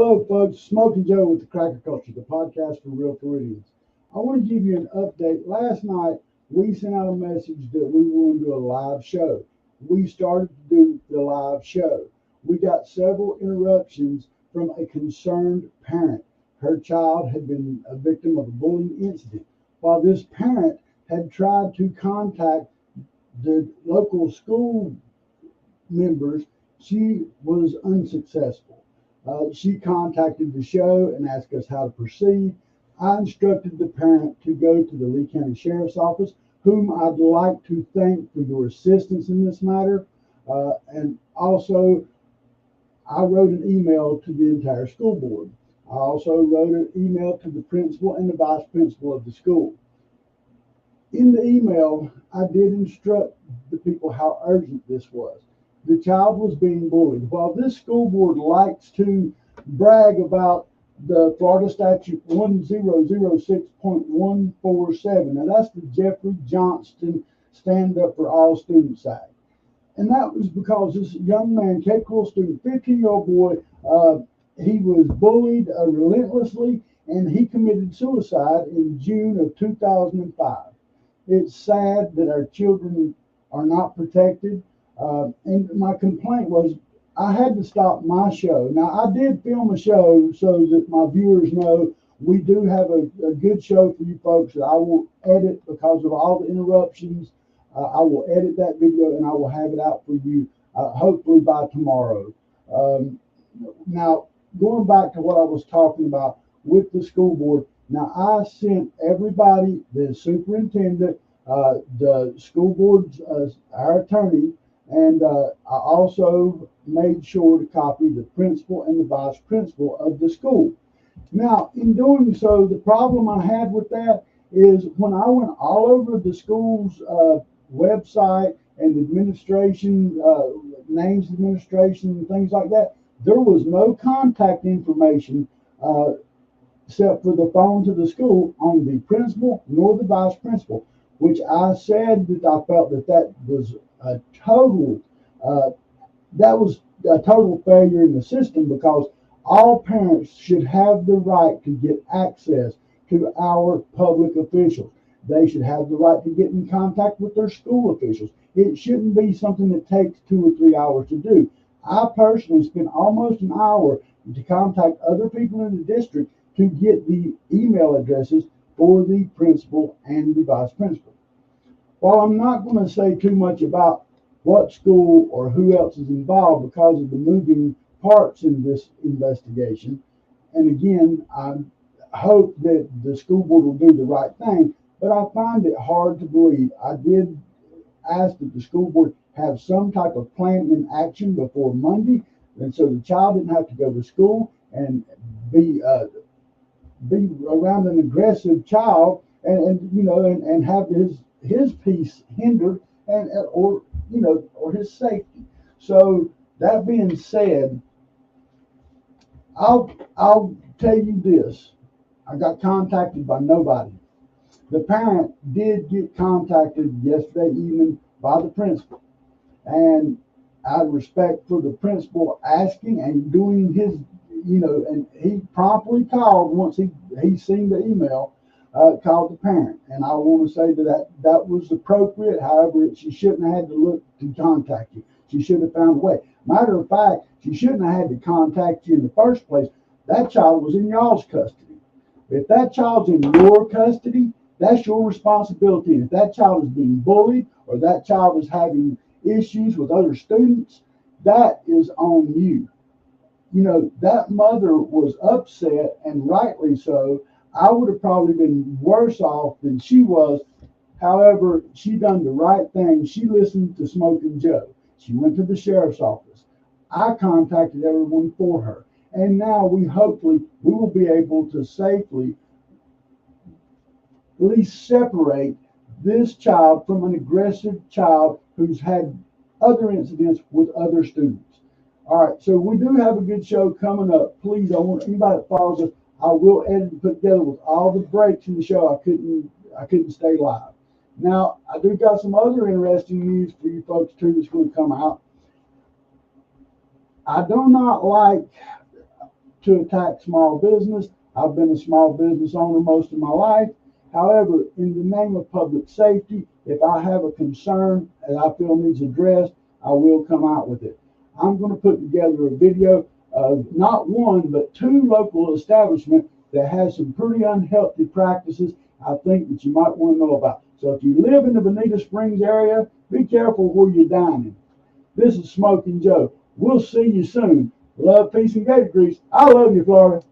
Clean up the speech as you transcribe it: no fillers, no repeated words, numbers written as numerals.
Hello, folks. Smokin Joe with the Cracker Culture, the podcast for real Floridians. I want to give you an update. Last night, we sent out a message that we were going to do a live show. We started to do the live show. We got several interruptions from a concerned parent. Her child had been a victim of a bullying incident. While this parent had tried to contact the local school members, she was unsuccessful. She contacted the show and asked us how to proceed. I instructed the parent to go to the Lee County Sheriff's Office, whom I'd like to thank for your assistance in this matter. And also, I wrote an email to the entire school board. I also wrote an email to the principal and the vice principal of the school. In the email, I did instruct the people how urgent this was. The child was being bullied. While this school board likes to brag about the Florida Statute 1006.147, now that's the Jeffrey Johnston Stand Up for All Students Act. And that was because this young man, Cape Coral student, 15-year-old boy, he was bullied relentlessly, and he committed suicide in June of 2005. It's sad that our children are not protected. And my complaint was I had to stop my show. Now, I did film a show so that my viewers know we do have a good show for you folks that I will edit because of all the interruptions. I will edit that video and I will have it out for you hopefully by tomorrow. Now, going back to what I was talking about with the school board, now I sent everybody, the superintendent, the school board's, our attorney, and I also made sure to copy the principal and the vice principal of the school. Now, in doing so, the problem I had with that is when I went all over the school's website and administration, names of administration and things like that, there was no contact information except for the phones of the school on the principal nor the vice principal, which I said that I felt that was a total failure in the system, because all parents should have the right to get access to our public officials. They should have the right to get in contact with their school officials. It shouldn't be something that takes 2 or 3 hours to do. I personally spent almost an hour to contact other people in the district to get the email addresses for the principal and the vice principal. While I'm not going to say too much about what school or who else is involved because of the moving parts in this investigation, and again, I hope that the school board will do the right thing, but I find it hard to believe. I did ask that the school board have some type of plan in action before Monday, and so the child didn't have to go to school and be around an aggressive child and have his peace hindered or his safety. So that being said, I'll tell you this. I got contacted by nobody. The parent did get contacted yesterday evening by the principal, and out of respect for the principal asking and doing his, and he promptly called once he seen the email, called the parent. And I want to say that was appropriate. However, she shouldn't have had to look to contact you. She should have found a way. Matter of fact, she shouldn't have had to contact you in the first place. That child was in y'all's custody. If that child's in your custody, that's your responsibility. And if that child is being bullied or that child is having issues with other students, that is on you. That mother was upset, and rightly so. I would have probably been worse off than she was. However, she done the right thing. She listened to Smokin Joe. She went to the sheriff's office. I contacted everyone for her. And now we will be able to safely at least separate this child from an aggressive child who's had other incidents with other students. All right, so we do have a good show coming up. Please, I want anybody that follows us, I will edit and put together with all the breaks in the show. I couldn't stay live. Now, I do got some other interesting news for you folks too that's going to come out. I do not like to attack small business. I've been a small business owner most of my life. However, in the name of public safety, if I have a concern that I feel needs addressed, I will come out with it. I'm going to put together a video of not one, but 2 local establishments that has some pretty unhealthy practices I think that you might want to know about. So if you live in the Bonita Springs area, be careful where you're dining. This is Smokin Joe. We'll see you soon. Love, peace, and gator grease. I love you, Florida.